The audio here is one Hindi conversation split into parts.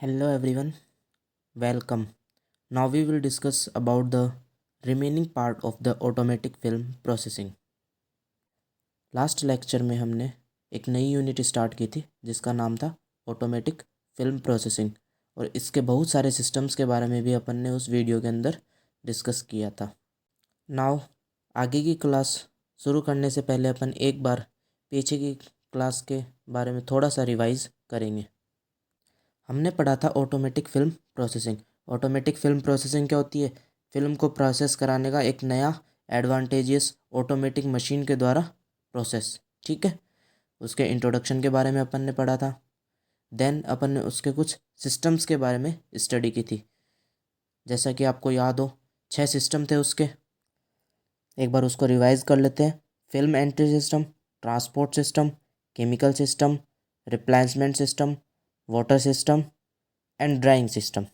Hello everyone, welcome. Now we will discuss about the remaining part of the automatic film processing. Last lecture में हमने एक नई यूनिट स्टार्ट की थी जिसका नाम था ऑटोमेटिक फिल्म प्रोसेसिंग और इसके बहुत सारे सिस्टम्स के बारे में भी अपन ने उस वीडियो के अंदर डिस्कस किया था। नाउ आगे की क्लास शुरू करने से पहले अपन एक बार पीछे की क्लास के बारे में थोड़ा सा रिवाइज करेंगे। हमने पढ़ा था automatic film processing. Automatic film processing क्या होती है? फिल्म को प्रोसेस कराने का एक नया एडवांटेजियस ऑटोमेटिक मशीन के द्वारा प्रोसेस। ठीक है, उसके इंट्रोडक्शन के बारे में अपन ने पढ़ा था। देन अपन ने उसके कुछ सिस्टम्स के बारे में स्टडी की थी। जैसा कि आपको याद हो 6 सिस्टम थे उसके, एक बार उसको रिवाइज कर लेते हैं। Film entry system, transport system, chemical system, replacement system, water system and drying system.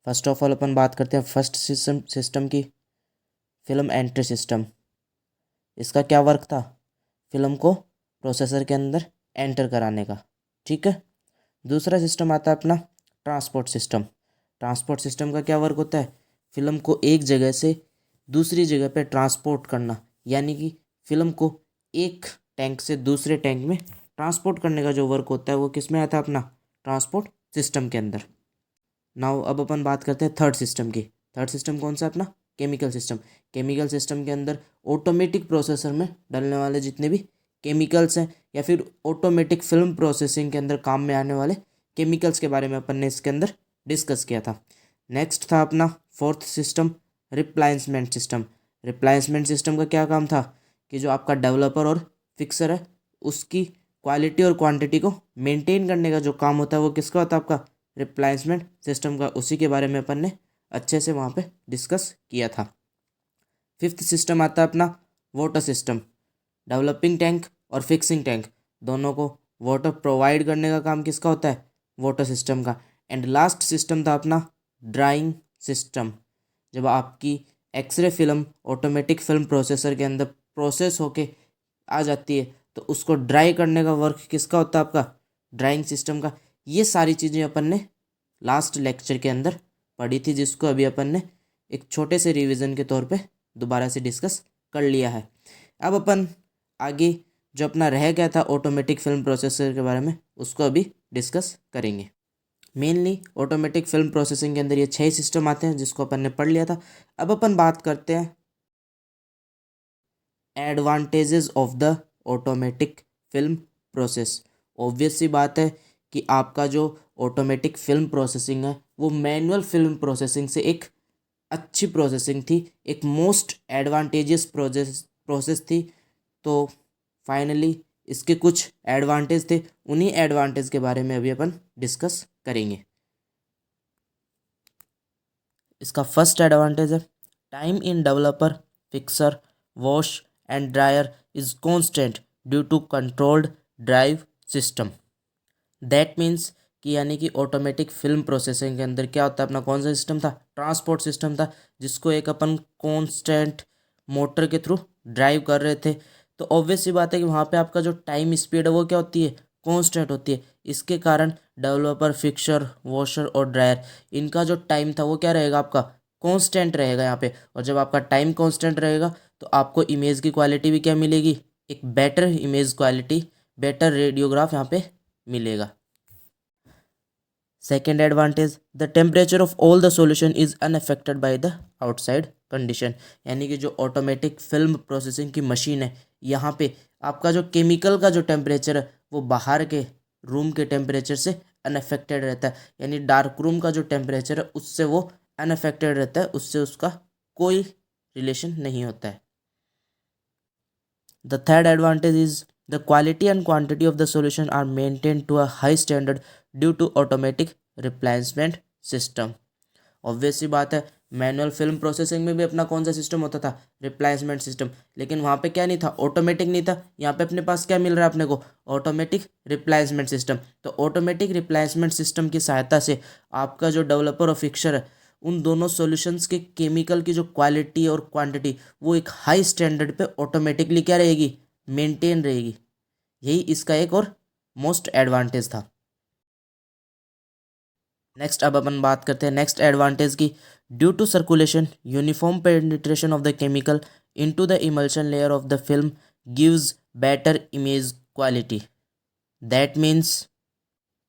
First of all अपन बात करते हैं फर्स्ट सिस्टम की, फिल्म एंट्री सिस्टम। इसका क्या वर्क था? फिल्म को प्रोसेसर के अंदर एंटर कराने का। ठीक है, दूसरा सिस्टम आता है अपना ट्रांसपोर्ट सिस्टम। ट्रांसपोर्ट सिस्टम का क्या वर्क होता है? फिल्म को एक जगह से दूसरी जगह पे ट्रांसपोर्ट करना, यानी कि फिल्म को एक टैंक से दूसरे टैंक में ट्रांसपोर्ट करने का जो वर्क होता है वो किस में आता है? अपना ट्रांसपोर्ट सिस्टम के अंदर। नाउ अब अपन बात करते हैं थर्ड सिस्टम की। थर्ड सिस्टम कौन सा? अपना केमिकल सिस्टम। केमिकल सिस्टम के अंदर ऑटोमेटिक प्रोसेसर में डलने वाले जितने भी केमिकल्स हैं या फिर ऑटोमेटिक फिल्म प्रोसेसिंग के अंदर काम में आने वाले केमिकल्स के बारे में अपन ने इसके अंदर डिस्कस किया था। नेक्स्ट था अपना fourth system, replacement system. Replacement system का क्या काम था कि जो आपका डेवलपर और फिक्सर है उसकी क्वालिटी और क्वांटिटी को मेंटेन करने का जो काम होता है वो किसका होता है? आपका रिप्लेसमेंट सिस्टम का। उसी के बारे में अपन ने अच्छे से वहाँ पे डिस्कस किया था। फिफ्थ सिस्टम आता है अपना वाटर सिस्टम। डेवलपिंग टैंक और फिक्सिंग टैंक दोनों को वाटर प्रोवाइड करने का काम किसका होता है? वाटर सिस्टम का। एंड लास्ट सिस्टम था अपना ड्राइंग सिस्टम। जब आपकी x-ray film automatic film processor के अंदर प्रोसेस होके आ जाती है तो उसको ड्राई करने का वर्क किसका होता है? आपका ड्राइंग सिस्टम का। ये सारी चीज़ें अपन ने लास्ट लेक्चर के अंदर पढ़ी थी, जिसको अभी अपन ने एक छोटे से रिवीजन के तौर पे दोबारा से डिस्कस कर लिया है। अब अपन आगे जो अपना रह गया था ऑटोमेटिक फिल्म प्रोसेसर के बारे में उसको अभी डिस्कस करेंगे। मेनली ऑटोमेटिक फिल्म प्रोसेसिंग के अंदर ये 6 सिस्टम आते हैं जिसको अपन ने पढ़ लिया था। अब अपन बात करते हैं advantages of the automatic film process. Obvious सी बात है कि आपका जो ऑटोमेटिक फिल्म प्रोसेसिंग है वो मैनुअल फिल्म प्रोसेसिंग से एक अच्छी प्रोसेसिंग थी, एक मोस्ट एडवांटेजियस प्रोसेस थी। तो फाइनली इसके कुछ एडवांटेज थे, उन्हीं एडवांटेज के बारे में अभी अपन डिस्कस करेंगे। इसका फर्स्ट एडवांटेज है time in developer fixer wash and dryer is constant due to controlled drive system. That means कि यानी कि ऑटोमेटिक फिल्म प्रोसेसिंग के अंदर क्या होता है? अपना कौन सा सिस्टम था? ट्रांसपोर्ट सिस्टम था, जिसको एक अपन कांस्टेंट मोटर के थ्रू ड्राइव कर रहे थे। तो ऑब्वियस सी बात है कि वहाँ पे आपका जो टाइम स्पीड है वो क्या होती है? कांस्टेंट होती है। इसके कारण डेवलपर फिक्सर वॉशर और ड्रायर इनका जो टाइम था वो क्या रहेगा? आपका कांस्टेंट रहेगा यहाँ पे। और जब आपका टाइम कांस्टेंट रहेगा तो आपको इमेज की क्वालिटी भी क्या मिलेगी? एक better image quality, better radiograph यहाँ पे मिलेगा। Second advantage, the temperature of all the solution is unaffected by the outside condition। यानी कि जो ऑटोमेटिक फिल्म प्रोसेसिंग की मशीन है यहाँ पे आपका जो केमिकल का जो टेम्परेचर है वो बाहर के रूम के टेम्परेचर से अनअफेक्टेड रहता है। यानी डार्क रूम का जो टेम्परेचर है उससे वो अनअफेक्टेड रहता है, उससे उसका कोई रिलेशन नहीं होता है। The third advantage is the quality and quantity of the solution are maintained to a high standard due to automatic replacement system। Obvious सी बात है, मैनुअल फिल्म प्रोसेसिंग में भी अपना कौन सा सिस्टम होता था? Replacement system. लेकिन वहाँ पे क्या नहीं था? ऑटोमेटिक नहीं था। यहाँ पे अपने पास क्या मिल रहा है अपने को? Automatic replacement system. तो ऑटोमेटिक रिप्लेसमेंट सिस्टम की सहायता से आपका जो डेवलपर और फिक्सर है उन दोनों सॉल्यूशंस के केमिकल की जो क्वालिटी और क्वांटिटी वो एक हाई स्टैंडर्ड पे ऑटोमेटिकली क्या रहेगी? मेंटेन रहेगी। यही इसका एक और मोस्ट एडवांटेज था। नेक्स्ट अब अपन बात करते हैं नेक्स्ट एडवांटेज की। Due to circulation uniform penetration of the chemical into the emulsion layer of the film gives better image quality. That means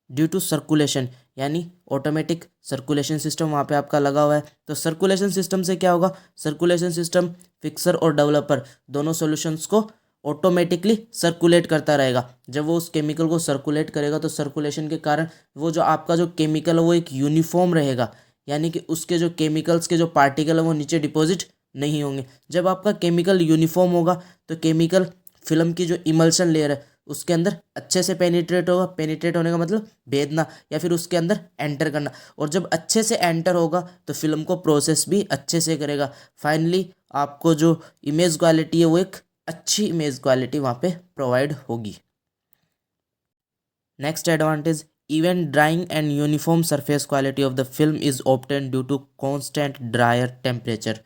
due to circulation, यानी ऑटोमेटिक सर्कुलेशन सिस्टम वहाँ पे आपका लगा हुआ है। तो सर्कुलेशन सिस्टम से क्या होगा, सर्कुलेशन सिस्टम फिक्सर और डेवलपर दोनों सॉल्यूशंस को ऑटोमेटिकली सर्कुलेट करता रहेगा। जब वो उस केमिकल को सर्कुलेट करेगा तो सर्कुलेशन के कारण वो जो आपका जो केमिकल है वो एक यूनिफॉर्म रहेगा, यानी कि उसके जो केमिकल्स के जो पार्टिकल है वो नीचे डिपॉजिट नहीं होंगे। जब आपका केमिकल यूनिफॉर्म होगा तो केमिकल फिल्म की जो इमल्शन लेयर है उसके अंदर अच्छे से पेनिट्रेट होगा। पेनिट्रेट होने का मतलब भेदना या फिर उसके अंदर एंटर करना, और जब अच्छे से एंटर होगा तो फिल्म को प्रोसेस भी अच्छे से करेगा। फाइनली आपको जो इमेज क्वालिटी है वो एक अच्छी इमेज क्वालिटी वहाँ पे प्रोवाइड होगी। Next advantage, even drying and uniform surface quality of the film is obtain due to constant dryer temperature.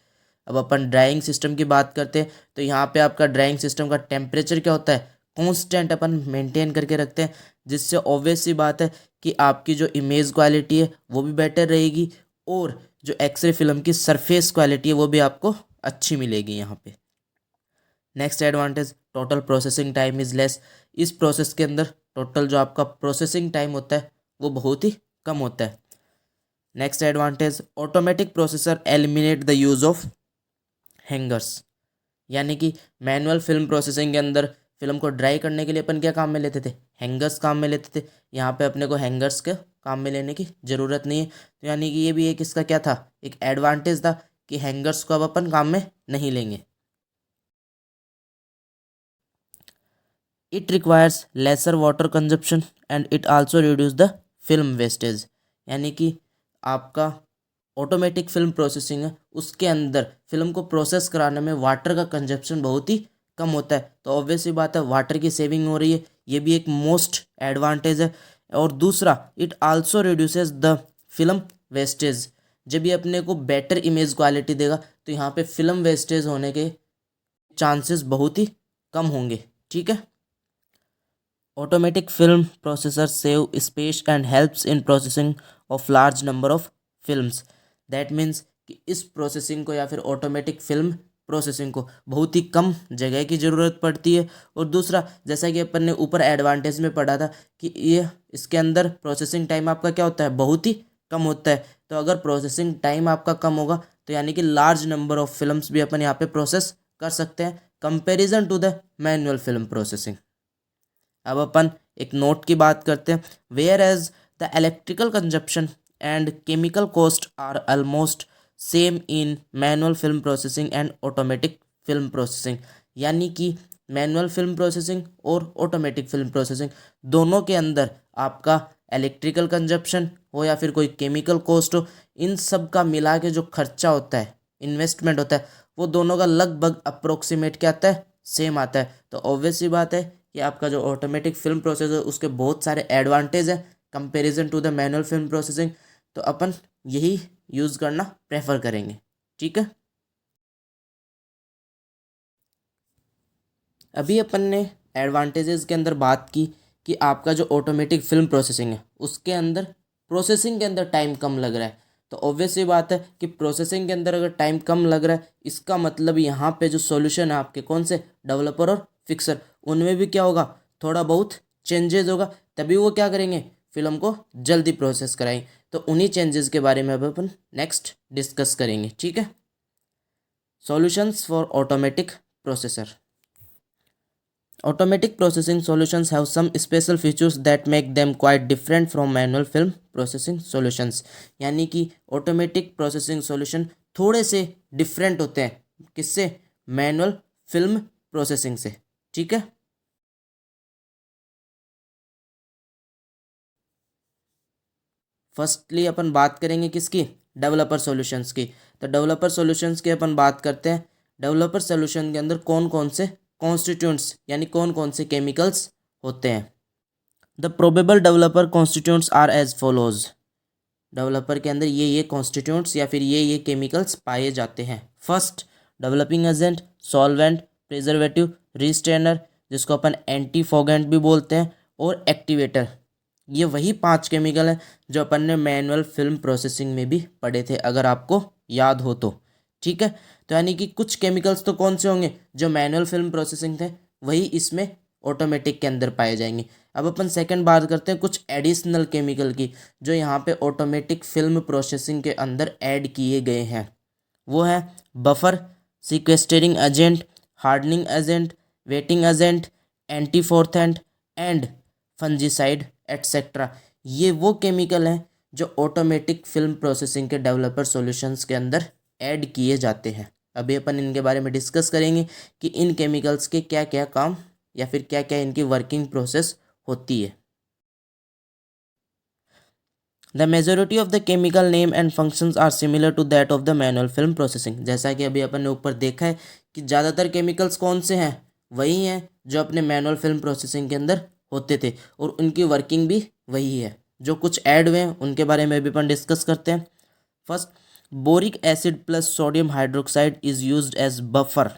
अब अपन ड्राइंग सिस्टम की बात करते हैं तो यहाँ पे आपका ड्राइंग सिस्टम का टेम्परेचर क्या होता है, कॉन्स्टेंट अपन मेंटेन करके रखते हैं, जिससे ऑब्वियस सी बात है कि आपकी जो इमेज क्वालिटी है वो भी बेटर रहेगी और जो एक्सरे फिल्म की सरफेस क्वालिटी है वो भी आपको अच्छी मिलेगी यहाँ पे। Next advantage, total processing time is less. इस प्रोसेस के अंदर टोटल जो आपका प्रोसेसिंग टाइम होता है वो बहुत ही कम होता है। Next advantage, automatic processor eliminate the use of hangers, यानी कि मैनुअल फिल्म प्रोसेसिंग के अंदर फिल्म को ड्राई करने के लिए अपन क्या काम में लेते थे, हैंगर्स काम में लेते थे। यहाँ पे अपने को हैंगर्स के काम में लेने की ज़रूरत नहीं है। तो यानी कि ये भी एक इसका क्या था, एक एडवांटेज था कि हैंगर्स को अब अपन काम में नहीं लेंगे। It requires lesser water consumption and it also reduce the film wastage, यानी कि आपका ऑटोमेटिक फिल्म प्रोसेसिंग है उसके अंदर फिल्म को प्रोसेस कराने में वाटर का कंजप्शन बहुत ही कम होता है। तो ऑब्वियस सी बात है वाटर की सेविंग हो रही है, ये भी एक मोस्ट एडवांटेज है। और दूसरा, it also reduces the film wastage. जब ये अपने को बेटर इमेज क्वालिटी देगा तो यहाँ पे फिल्म वेस्टेज होने के चांसेस बहुत ही कम होंगे। ठीक है। Automatic film processors save space and helps in processing of large number of films. That means कि इस प्रोसेसिंग को या फिर ऑटोमेटिक फिल्म प्रोसेसिंग को बहुत ही कम जगह की ज़रूरत पड़ती है। और दूसरा, जैसा कि अपन ने ऊपर एडवांटेज में पढ़ा था कि ये इसके अंदर प्रोसेसिंग टाइम आपका क्या होता है, बहुत ही कम होता है। तो अगर प्रोसेसिंग टाइम आपका कम होगा तो यानी कि लार्ज नंबर ऑफ फिल्म्स भी अपन यहाँ पे प्रोसेस कर सकते हैं comparison to the manual film processing. अब अपन एक नोट की बात करते हैं। Where as the electrical consumption and chemical cost are almost same in manual film processing and automatic film processing, यानी कि मैनुअल फिल्म प्रोसेसिंग और ऑटोमेटिक फिल्म प्रोसेसिंग दोनों के अंदर आपका इलेक्ट्रिकल कंजप्शन हो या फिर कोई केमिकल कॉस्ट हो, इन सब का मिला के जो खर्चा होता है, इन्वेस्टमेंट होता है, वो दोनों का लगभग अप्रोक्सीमेट क्या आता है, सेम आता है। तो ऑब्वियस सी बात है कि आपका जो ऑटोमेटिक फिल्म प्रोसेस है उसके बहुत सारे एडवांटेज हैं comparison to the manual film processing. तो अपन यही यूज़ करना प्रेफर करेंगे। ठीक है। अभी अपन ने एडवांटेजेस के अंदर बात की कि आपका जो ऑटोमेटिक फिल्म प्रोसेसिंग है उसके अंदर प्रोसेसिंग के अंदर टाइम कम लग रहा है। तो ऑब्वियस सी बात है कि प्रोसेसिंग के अंदर अगर टाइम कम लग रहा है इसका मतलब यहाँ पे जो सॉल्यूशन है आपके कौन से, डेवलपर और फिक्सर, उनमें भी क्या होगा, थोड़ा बहुत चेंजेस होगा, तभी वो क्या करेंगे, फिल्म को जल्दी प्रोसेस कराएंगे। तो उन्हीं चेंजेस के बारे में अब अपन नेक्स्ट डिस्कस करेंगे। ठीक है। Solutions for automatic processor. Automatic processing solutions have some special features that make them quite different from manual film processing solutions, यानी कि ऑटोमेटिक प्रोसेसिंग सॉल्यूशन थोड़े से डिफरेंट होते हैं किससे, मैनुअल फिल्म प्रोसेसिंग से। ठीक है। फर्स्टली अपन बात करेंगे किसकी, डेवलपर सॉल्यूशंस की। तो डेवलपर सॉल्यूशंस की अपन बात करते हैं। डेवलपर सॉल्यूशन के अंदर कौन कौन से कॉन्स्टिट्यूएंट्स यानी कौन कौन से केमिकल्स होते हैं। The probable developer constituents are as follows. Developer के अंदर ये कॉन्स्टिट्यूएंट्स या फिर ये केमिकल्स पाए जाते हैं। First, developing agent, solvent, preservative, restrainer जिसको अपन एंटीफोगेंट भी बोलते हैं, और एक्टिवेटर ये वही 5 केमिकल हैं जो अपन ने मैनुअल फिल्म प्रोसेसिंग में भी पढ़े थे, अगर आपको याद हो तो। ठीक है, तो यानी कि कुछ केमिकल्स तो कौन से होंगे जो मैनुअल फिल्म प्रोसेसिंग थे, वही इसमें ऑटोमेटिक के अंदर पाए जाएंगे। अब अपन सेकंड बात करते हैं कुछ एडिशनल केमिकल की जो यहाँ पे ऑटोमेटिक फिल्म प्रोसेसिंग के अंदर ऐड किए गए हैं। वो है buffer, sequestering agent, hardening agent, wetting agent, antifoamant and fungicide etcetera. ये वो केमिकल हैं जो ऑटोमेटिक फिल्म प्रोसेसिंग के डेवलपर सॉल्यूशंस के अंदर ऐड किए जाते हैं। अभी अपन इनके बारे में डिस्कस करेंगे कि इन केमिकल्स के क्या क्या काम या फिर क्या क्या इनकी वर्किंग प्रोसेस होती है। The majority of the chemical name and functions are similar to that of the manual film processing. जैसा कि अभी अपन ने ऊपर देखा है कि ज़्यादातर केमिकल्स कौन से हैं, वही हैं जो अपने मैनुअल फिल्म प्रोसेसिंग के अंदर होते थे और उनकी वर्किंग भी वही है। जो कुछ ऐड हुए हैं उनके बारे में भी अपन डिस्कस करते हैं। First, boric acid plus sodium hydroxide is used as buffer.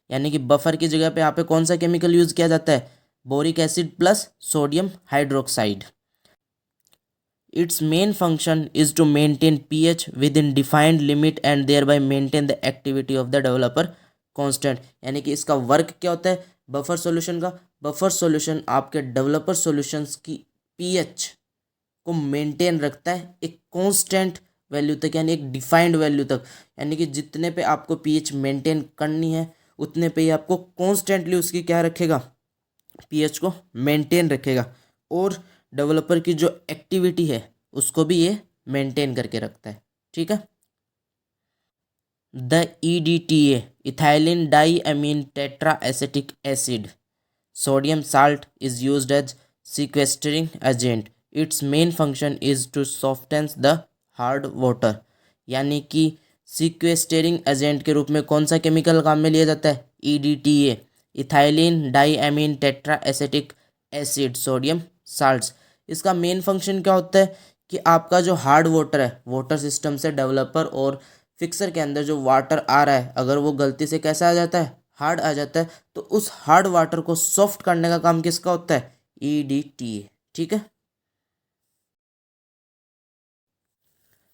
यानी कि बफर की जगह पे यहाँ पे कौन सा केमिकल यूज़ किया जाता है, boric acid plus sodium hydroxide. Its main function is to maintain pH within defined limit and thereby maintain the activity of the developer constant। यानी कि इसका वर्क क्या होता है बफर सॉल्यूशन का, बफर सॉल्यूशन आपके डेवलपर सॉल्यूशंस की पीएच को मेंटेन रखता है एक कांस्टेंट वैल्यू तक, यानी एक डिफाइंड वैल्यू तक। यानी कि जितने पे आपको पीएच मेंटेन करनी है उतने पे ही आपको कॉन्स्टेंटली उसकी क्या रखेगा, पीएच को मेंटेन रखेगा। और डेवलपर की जो एक्टिविटी है उसको भी ये मेंटेन करके रखता है। ठीक है, the EDTA ethylene di amine tetra acetic acid sodium salt is used as sequestering agent. Its main function is to soften the hard water. यानी कि सीक्वेस्टरिंग एजेंट के रूप में कौन सा केमिकल काम में लिया जाता है, EDTA ethylene di amine tetra acetic acid sodium salts. इसका मेन फंक्शन क्या होता है कि आपका जो हार्ड वाटर है, वाटर सिस्टम से डेवलपर और फिक्सर के अंदर जो वाटर आ रहा है, अगर वो गलती से कैसा आ जाता है, हार्ड आ जाता है, तो उस हार्ड वाटर को सॉफ्ट करने का काम किसका होता है, EDTA। ठीक है,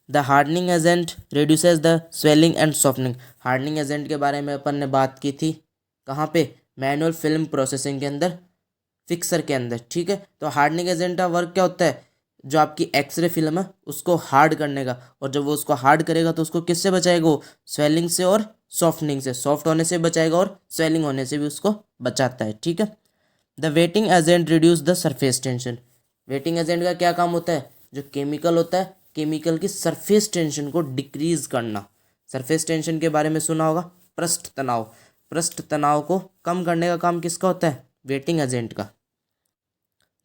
the hardening agent reduces the swelling and softening. Hardening agent के बारे में अपन ने बात की थी कहाँ पे, मैनुअल फिल्म प्रोसेसिंग के अंदर, फिक्सर के अंदर। ठीक है, तो हार्डनिंग एजेंट का वर्क क्या होता है, जो आपकी एक्सरे फिल्म है उसको हार्ड करने का, और जब वो उसको हार्ड करेगा तो उसको किससे बचाएगा, वो स्वेलिंग से और सॉफ्टनिंग से, सॉफ्ट होने से बचाएगा और स्वेलिंग होने से भी उसको बचाता है। ठीक है, the waiting agent reduce the surface tension. Waiting agent का क्या काम होता है, जो केमिकल होता है, केमिकल की सरफेस टेंशन को डिक्रीज करना। सरफेस टेंशन के बारे में सुना होगा, पृष्ठ तनाव, पृष्ठ तनाव को कम करने का काम किसका होता है, वेटिंग एजेंट का।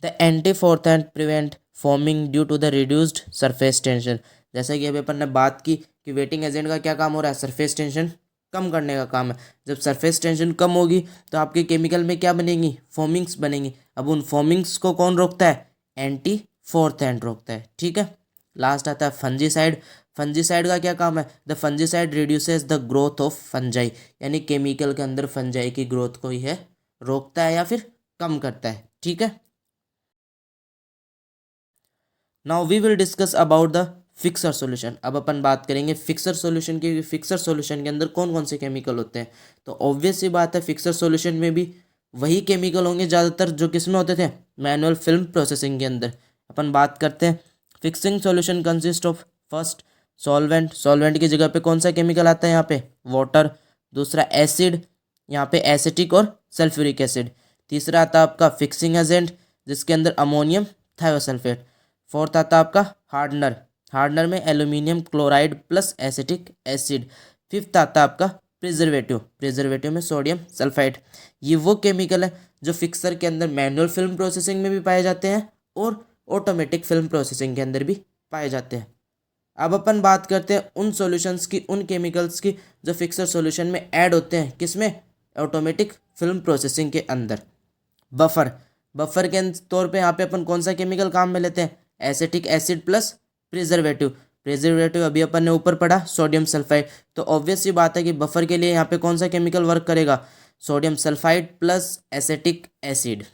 The antifoamant prevent forming due to the reduced surface tension. जैसा कि अभी अपन ने बात की कि वेटिंग एजेंट का क्या काम हो रहा है, सरफेस टेंशन कम करने का काम है। जब सरफेस टेंशन कम होगी तो आपके केमिकल में क्या बनेंगी, फॉर्मिंग्स बनेंगी। अब उन फॉर्मिंग्स को कौन रोकता है, एंटीफोर्थेंट रोकता है। ठीक है, लास्ट आता है फंजीसाइड। फंजीसाइड का क्या काम है, the fungicide reduces the growth of fungi. यानी केमिकल के अंदर फंजाई की ग्रोथ को ही है रोकता है या फिर कम करता है। ठीक है, now we will discuss about the fixer solution. अब अपन बात करेंगे फिक्सर सॉल्यूशन की। फिक्सर सॉल्यूशन के अंदर कौन कौन से केमिकल होते हैं, तो ऑब्वियस सी बात है फिक्सर सॉल्यूशन में भी वही केमिकल होंगे ज़्यादातर जो किसमें होते थे, मैनुअल फिल्म प्रोसेसिंग के अंदर। अपन बात करते हैं fixing solution consist of first solvent. Solvent की जगह पे कौन सा केमिकल आता है यहाँ पे, वाटर। दूसरा एसिड, यहाँ पे एसिटिक और सल्फ्यूरिक एसिड। तीसरा आता है आपका फिक्सिंग एजेंट जिसके अंदर अमोनियम थायोसल्फेट। फोर्थ आता है आपका हार्डनर, हार्डनर में aluminium chloride plus acetic acid. Fifth आता है आपका प्रिजर्वेटिव, प्रिजर्वेटिव में सोडियम सल्फाइड। ये वो केमिकल है जो फिक्सर के अंदर मैनुअल फिल्म प्रोसेसिंग में भी पाए जाते हैं और ऑटोमेटिक फिल्म प्रोसेसिंग के अंदर भी पाए जाते हैं। अब अपन बात करते हैं उन सॉल्यूशंस की, उन केमिकल्स की जो फिक्सर सॉल्यूशन में ऐड होते हैं, किसमें, ऑटोमेटिक फिल्म प्रोसेसिंग के अंदर। बफर, बफर के तौर पे यहाँ पे अपन कौन सा केमिकल काम में लेते हैं, acetic acid plus preservative. Preservative अभी अपन ने ऊपर पढ़ा सोडियम सल्फाइड। तो ऑब्वियस सी बात है कि बफर के लिए यहाँ पे कौन सा केमिकल वर्क करेगा, sodium sulphide plus acetic acid.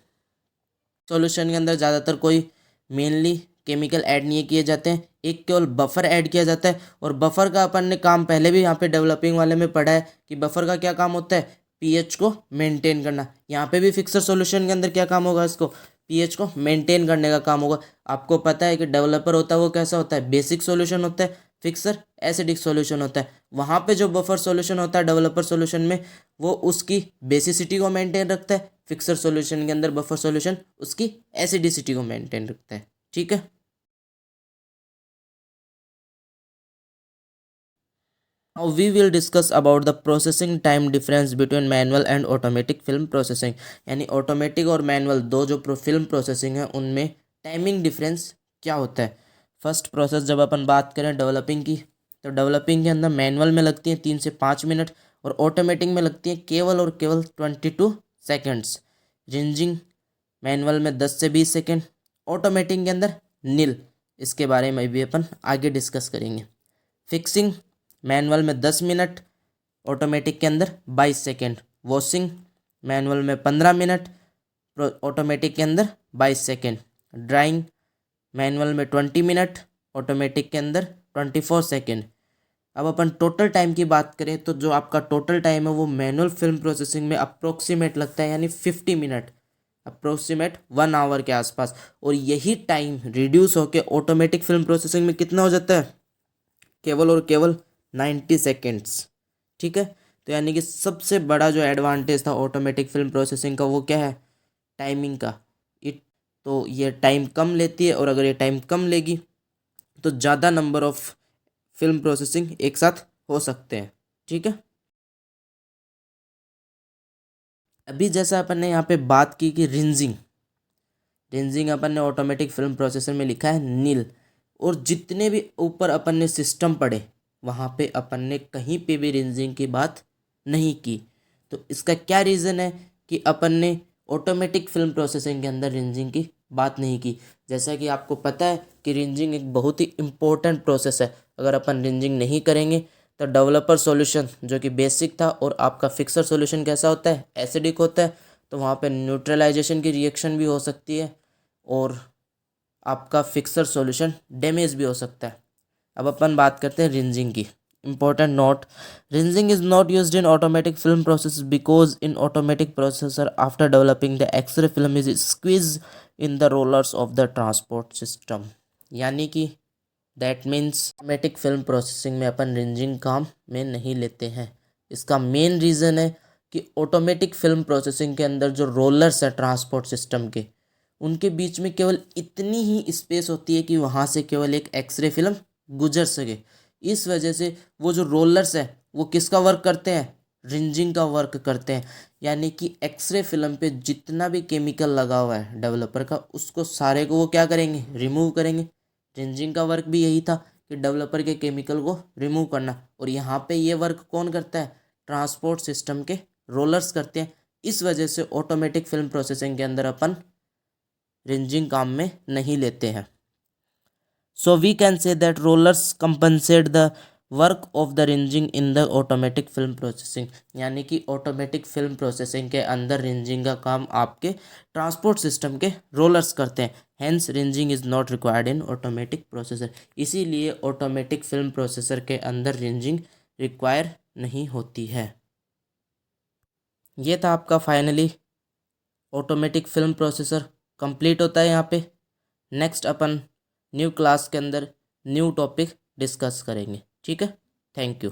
Solution के अंदर ज़्यादातर कोई मेनली केमिकल ऐड नहीं किए जाते हैं, एक केवल बफर ऐड किया जाता है। और बफर का अपन ने काम पहले भी यहाँ पे डेवलपिंग वाले में पढ़ा है कि बफर का क्या काम होता है, पीएच को मेंटेन करना। यहाँ पे भी फिक्सर सॉल्यूशन के अंदर क्या काम होगा, इसको पीएच को मेंटेन करने का काम होगा। आपको पता है कि डेवलपर होता है वो कैसा होता है, बेसिक सॉल्यूशन होता है, फिक्सर एसिडिक सॉल्यूशन होता है। वहाँ पे जो बफर सॉल्यूशन होता है डेवलपर सॉल्यूशन में, वो उसकी बेसिसिटी को मेंटेन रखता है। फिक्सर सॉल्यूशन के अंदर बफर सॉल्यूशन उसकी एसिडिसिटी को मेंटेन रखता है। ठीक है। Now we will discuss about the processing time difference between manual and automatic film processing। यानी ऑटोमेटिक और मैनुअल दो जो फिल्म प्रोसेसिंग है उनमें टाइमिंग डिफरेंस क्या होता है। फर्स्ट प्रोसेस जब अपन बात करें डेवलपिंग की, तो डेवलपिंग के अंदर मैनुअल में लगती है 3 से 5 मिनट और ऑटोमेटिक में लगती है केवल और केवल 22 सेकेंड्स। रिंजिंग मैनुअल में 10 से 20 सेकेंड, ऑटोमेटिक के अंदर नील। इसके बारे में भी अपन आगे डिस्कस करेंगे। फिक्सिंग मैनुअल में 10 मिनट, ऑटोमेटिक के अंदर 22 सेकेंड। वॉशिंग मैनुअल में 15 मिनट, ऑटोमेटिक के अंदर 22 सेकेंड। ड्राइंग मैनुअल में 20 मिनट, ऑटोमेटिक के अंदर 24 सेकेंड। अब अपन टोटल टाइम की बात करें तो जो आपका टोटल टाइम है वो मैनुअल फिल्म प्रोसेसिंग में अप्रोक्सीमेट लगता है, यानी 50 मिनट, अप्रोक्सीमेट 1 आवर के आसपास। और यही टाइम रिड्यूस होकर ऑटोमेटिक फिल्म प्रोसेसिंग में कितना हो जाता है, केवल और केवल 90 सेकेंड्स। ठीक है। तो यानी कि सबसे बड़ा जो एडवांटेज था ऑटोमेटिक फिल्म प्रोसेसिंग का वो क्या है, टाइमिंग का। इट तो ये टाइम कम लेती है, और अगर ये टाइम कम लेगी तो ज़्यादा नंबर ऑफ फिल्म प्रोसेसिंग एक साथ हो सकते हैं। ठीक है। अभी जैसा अपन ने यहाँ पे बात की कि रिंजिंग, रिंजिंग अपन ने ऑटोमेटिक फिल्म प्रोसेसर में लिखा है नील। और जितने भी ऊपर अपन ने सिस्टम पढ़े वहाँ पे अपन ने कहीं पे भी रिंजिंग की बात नहीं की। तो इसका क्या रीज़न है कि अपन ने ऑटोमेटिक फिल्म प्रोसेसिंग के अंदर रिंजिंग की बात नहीं की। जैसा कि आपको पता है कि रिंजिंग एक बहुत ही इम्पोर्टेंट प्रोसेस है। अगर अपन रिंजिंग नहीं करेंगे तो डेवलपर सॉल्यूशन जो कि बेसिक था और आपका फिक्सर सॉल्यूशन कैसा होता है, एसिडिक होता है, तो वहाँ पे न्यूट्रलाइजेशन की रिएक्शन भी हो सकती है और आपका फिक्सर सॉल्यूशन डैमेज भी हो सकता है। अब अपन बात करते हैं रिंजिंग की। Important note: rinsing is not used in automatic film process because in automatic processor after developing the X-ray film is squeezed in the rollers of the transport system। यानी कि that means automatic film processing में अपन रिंजिंग काम में नहीं लेते हैं। इसका मेन रीज़न है कि ऑटोमेटिक फिल्म प्रोसेसिंग के अंदर जो रोलर्स है ट्रांसपोर्ट सिस्टम के, उनके बीच में केवल इतनी ही स्पेस होती है कि वहाँ से केवल एक एक्सरे फिल्म गुजर सके। इस वजह से वो जो रोलर्स है वो किसका वर्क करते हैं, रिंजिंग का वर्क करते हैं। यानी कि एक्सरे फिल्म पे जितना भी केमिकल लगा हुआ है डेवलपर का, उसको सारे को वो क्या करेंगे, रिमूव करेंगे। रिंजिंग का वर्क भी यही था कि डेवलपर के केमिकल को रिमूव करना। और यहाँ पे ये वर्क कौन करता है, ट्रांसपोर्ट सिस्टम के रोलर्स करते हैं। इस वजह से ऑटोमेटिक फिल्म प्रोसेसिंग के अंदर अपन रिंजिंग काम में नहीं लेते हैं। So we can say that rollers compensate the work of the rinsing in the automatic film processing. यानी कि ऑटोमेटिक फिल्म प्रोसेसिंग के अंदर रिंजिंग का काम आपके ट्रांसपोर्ट सिस्टम के रोलर्स करते हैं। Hence rinsing is not required in automatic processor. इसीलिए ऑटोमेटिक फिल्म प्रोसेसर के अंदर रिंजिंग रिक्वायर नहीं होती है। ये था आपका finally automatic film processor complete होता है यहाँ पे। नेक्स्ट अपन न्यू क्लास के अंदर न्यू टॉपिक डिस्कस करेंगे। ठीक है। Thank you.